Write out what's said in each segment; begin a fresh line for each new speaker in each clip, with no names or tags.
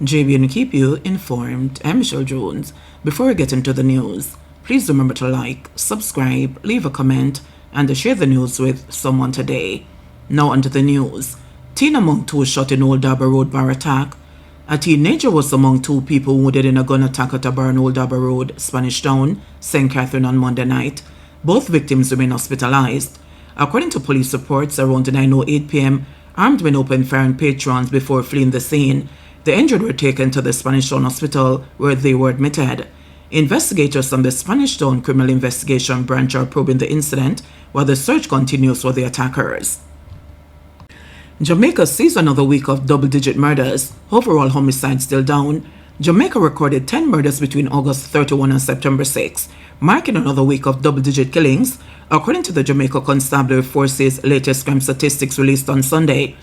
JBNN keep you informed. I'm Michelle Jones. Before we get into the news, please remember to like, subscribe, leave a comment, and to share the news with someone today. Now onto the news. Teen among two shot in Old Darby Road bar attack. A teenager was among two people wounded in a gun attack at a bar in Old Darby Road, Spanish Town, St. Catherine on Monday night. Both victims remain hospitalized. According to police reports, around 9:08 p.m., armed men opened fire on patrons before fleeing the scene. The injured were taken to the Spanish Town Hospital, where they were admitted. Investigators from the Spanish Town Criminal Investigation Branch are probing the incident, while the search continues for the attackers. Jamaica sees another week of double-digit murders. Overall homicides still down. Jamaica recorded 10 murders between August 31 and September 6, marking another week of double-digit killings, according to the Jamaica Constabulary Force's latest crime statistics released on Sunday.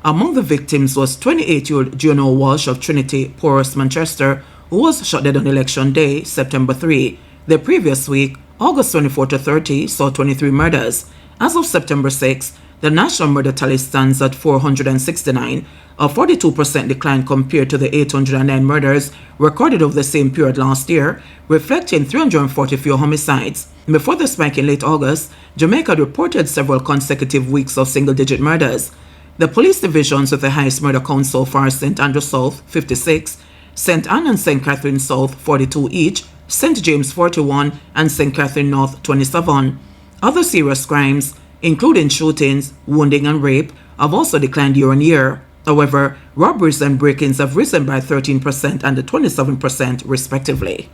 Among the victims was 28-year-old Gino Walsh of Trinity, Porus, Manchester, who was shot dead on Election Day, September 3. The previous week, August 24 to 30, saw 23 murders. As of September 6, the national murder tally stands at 469, a 42% decline compared to the 809 murders recorded over the same period last year, reflecting 340 fewer homicides. Before the spike in late August, Jamaica had reported several consecutive weeks of single-digit murders. The police divisions with the highest murder count so far are St. Andrew South, 56, St. Anne and St. Catherine South, 42 each, St. James, 41, and St. Catherine North, 27. Other serious crimes, including shootings, wounding, and rape, have also declined year on year. However, robberies and break-ins have risen by 13% and 27% respectively.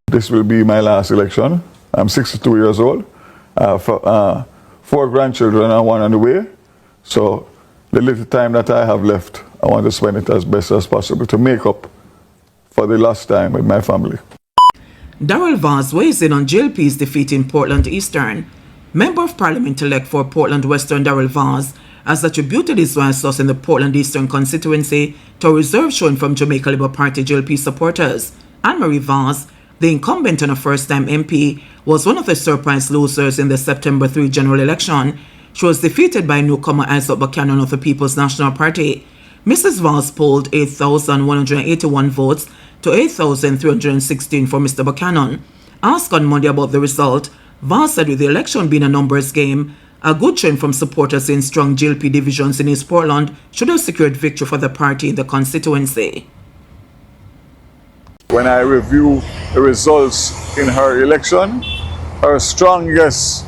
This will be my last election. I'm 62 years old. I have 4 grandchildren and 1 on the way. So the little time that I have left, I want to spend it as best as possible to make up for the lost time with my family.
Darrell Vaz weighs in on JLP's defeat in Portland Eastern. Member of Parliament-elect for Portland Western Darrell Vaz has attributed his wife's loss in the Portland Eastern constituency to a reserve showing from Jamaica Labour Party JLP supporters. Anne-Marie Vaz, the incumbent and a first-time MP, was one of the surprise losers in the September 3 general election. She was defeated by newcomer Isaac Buchanan of the People's National Party. Mrs. Vaz polled 8,181 votes to 8,316 for Mr. Buchanan. Asked on Monday about the result, Vaz said with the election being a numbers game, a good trend from supporters in strong JLP divisions in East Portland should have secured victory for the party in the constituency.
When I review the results in her election, her strongest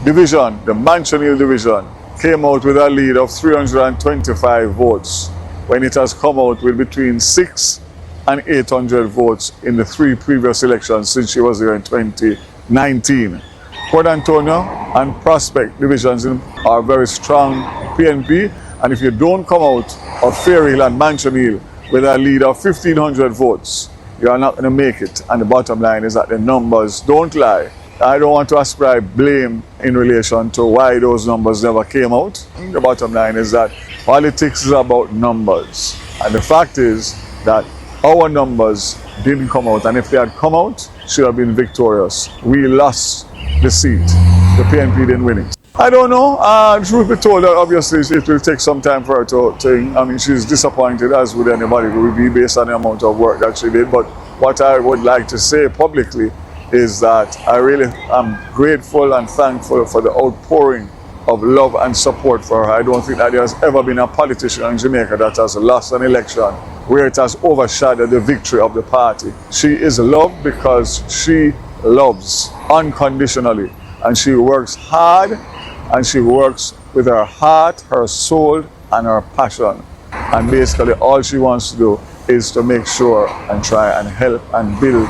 division, the Mansion Hill division, came out with a lead of 325 votes, when it has come out with between 600 and 800 votes in the 3 previous elections since she was here in 2019. Port Antonio and Prospect divisions are very strong PNP, and if you don't come out of Fair Hill and Mansion Hill with a lead of 1,500 votes, you are not going to make it. And the bottom line is that the numbers don't lie. I don't want to ascribe blame in relation to why those numbers never came out. The bottom line is that politics is about numbers. And the fact is that our numbers didn't come out. And if they had come out, she would have been victorious. We lost the seat. The PNP didn't win it. I don't know. Truth be told, obviously it will take some time for her to I mean, she's disappointed, as would anybody who would be, based on the amount of work that she did. But what I would like to say publicly is that I really am grateful and thankful for the outpouring of love and support for her. I don't think that there has ever been a politician in Jamaica that has lost an election where it has overshadowed the victory of the party. She is loved because she loves unconditionally, and she works hard, and she works with her heart, her soul, and her passion. And basically all she wants to do is to make sure and try and help and build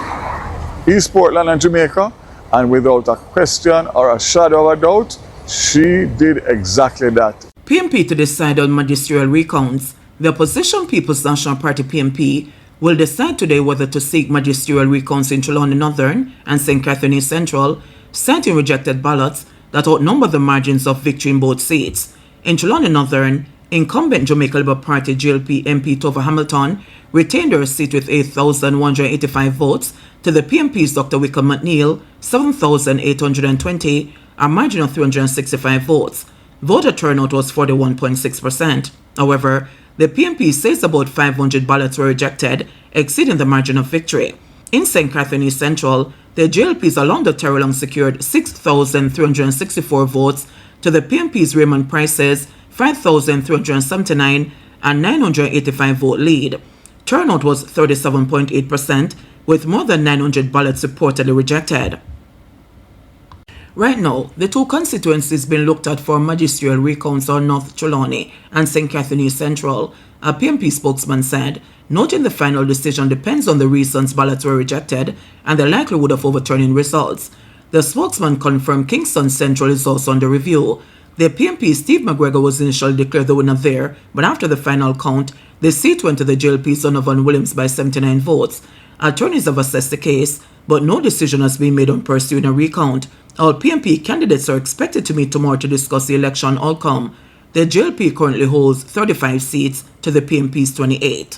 East Portland and Jamaica, and without a question or a shadow of a doubt, she did exactly that.
PNP to decide on magisterial recounts. The opposition People's National Party PNP will decide today whether to seek magisterial recounts in Trelawny Northern and St. Catherine East Central, citing rejected ballots that outnumber the margins of victory in both seats. In Trelawny Northern, incumbent Jamaica Labour Party JLP MP Tova Hamilton retained her seat with 8,185 votes to the PNP's Dr. Wickham McNeil 7,820, a margin of 365 votes. Voter turnout was 41.6%. However, The PNP says about 500 ballots were rejected, exceeding the margin of victory. In St. Catharines Central, the JLPs along the Terrelong secured 6,364 votes to the PNP's Raymond Price's 5,379 and 985 vote lead. Turnout was 37.8%, with more than 900 ballots reportedly rejected. Right now, the two constituencies being looked at for magisterial recounts are North Trelawney and St. Catharines Central, a PNP spokesman said, noting the final decision depends on the reasons ballots were rejected and the likelihood of overturning results. The spokesman confirmed Kingston Central is also under review. The PNP Steve McGregor was initially declared the winner there, but after the final count, the seat went to the JLP Donovan Williams by 79 votes. Attorneys have assessed the case, but no decision has been made on pursuing a recount. All PNP candidates are expected to meet tomorrow to discuss the election outcome. The JLP currently holds 35 seats to the PNP's 28.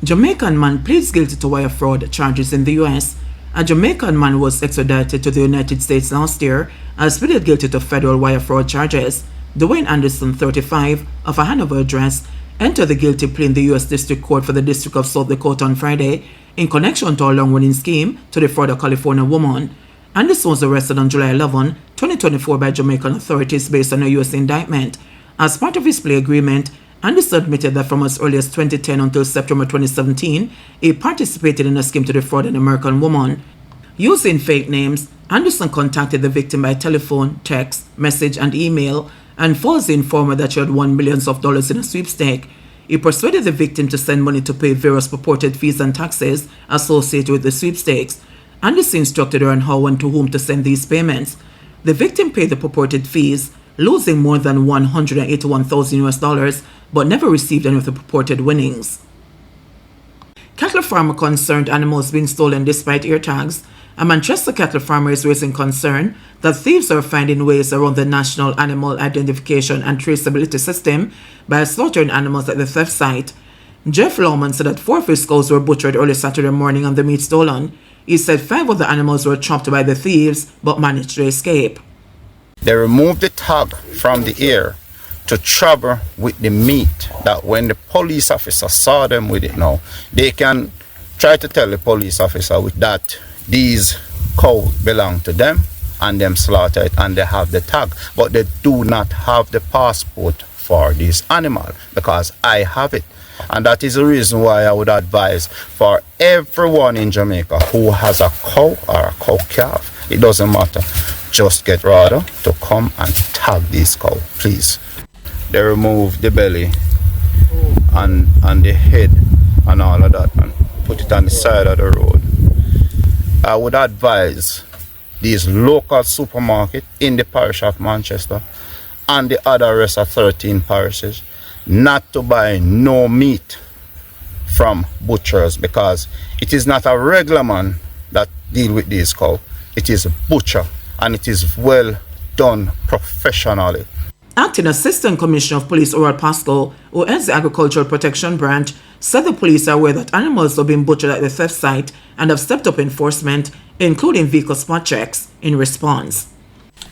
Jamaican man pleads guilty to wire fraud charges in the U.S. A Jamaican man was extradited to the United States last year as pleaded guilty to federal wire fraud charges. Dwayne Anderson, 35, of a Hanover address, entered the guilty plea in the U.S. District Court for the District of South Dakota on Friday in connection to a long-running scheme to defraud a California woman. Anderson was arrested on July 11, 2024 by Jamaican authorities based on a U.S. indictment. As part of his plea agreement, Anderson admitted that from as early as 2010 until September 2017, he participated in a scheme to defraud an American woman. Using fake names, Anderson contacted the victim by telephone, text, message, and email, and falsely informed her that she had won millions of dollars in a sweepstake. He persuaded the victim to send money to pay various purported fees and taxes associated with the sweepstakes. Anderson instructed her on how and to whom to send these payments. The victim paid the purported fees, losing more than $181,000 but never received any of the purported winnings. Cattle farmer concerned animals being stolen despite ear tags. A Manchester cattle farmer is raising concern that thieves are finding ways around the National Animal Identification and Traceability System by slaughtering animals at the theft site. Jeff Lawman said that 4 of his cows were butchered early Saturday morning and the meat stolen. He said 5 of the animals were chopped by the thieves but managed to escape.
They removed the tag from the ear to trouble with the meat, that when the police officer saw them with it now, they can try to tell the police officer with that these cows belong to them and them slaughter it and they have the tag, but they do not have the passport for this animal because I have it. And that is the reason why I would advise for everyone in Jamaica who has a cow or a cow calf, it doesn't matter, just get rather to come and tag this cow, please. They remove the belly and the head and all of that and put it on the side of the road. I would advise these local supermarkets in the parish of Manchester and the other rest of 13 parishes not to buy no meat from butchers, because it is not a regular man that deal with these cows. It is a butcher, and it is well done professionally.
Acting Assistant Commissioner of Police Oral Pascal, who heads the Agricultural Protection Branch, said the police are aware that animals are being butchered at the theft site and have stepped up enforcement, including vehicle spot checks, in response.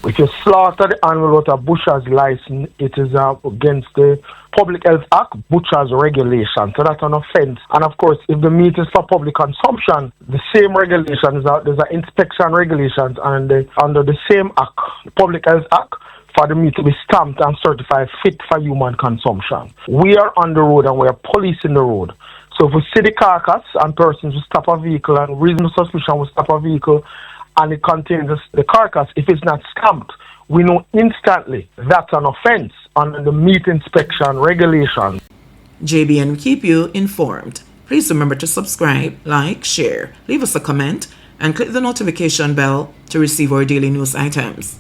If you slaughter the animal without a butcher's license, it is against the Public Health Act, butcher's regulation. So that's an offense. And of course, if the meat is for public consumption, the same regulations, there's an inspection regulations and under the same act, Public Health Act, for the meat to be stamped and certified fit for human consumption. We are on the road and we are policing the road. So if we see the carcass and persons will stop a vehicle and reasonable suspicion will stop a vehicle and it contains the carcass, if it's not stamped, we know instantly that's an offense under the meat inspection regulation.
JBNN will keep you informed. Please remember to subscribe, like, share, leave us a comment, and click the notification bell to receive our daily news items.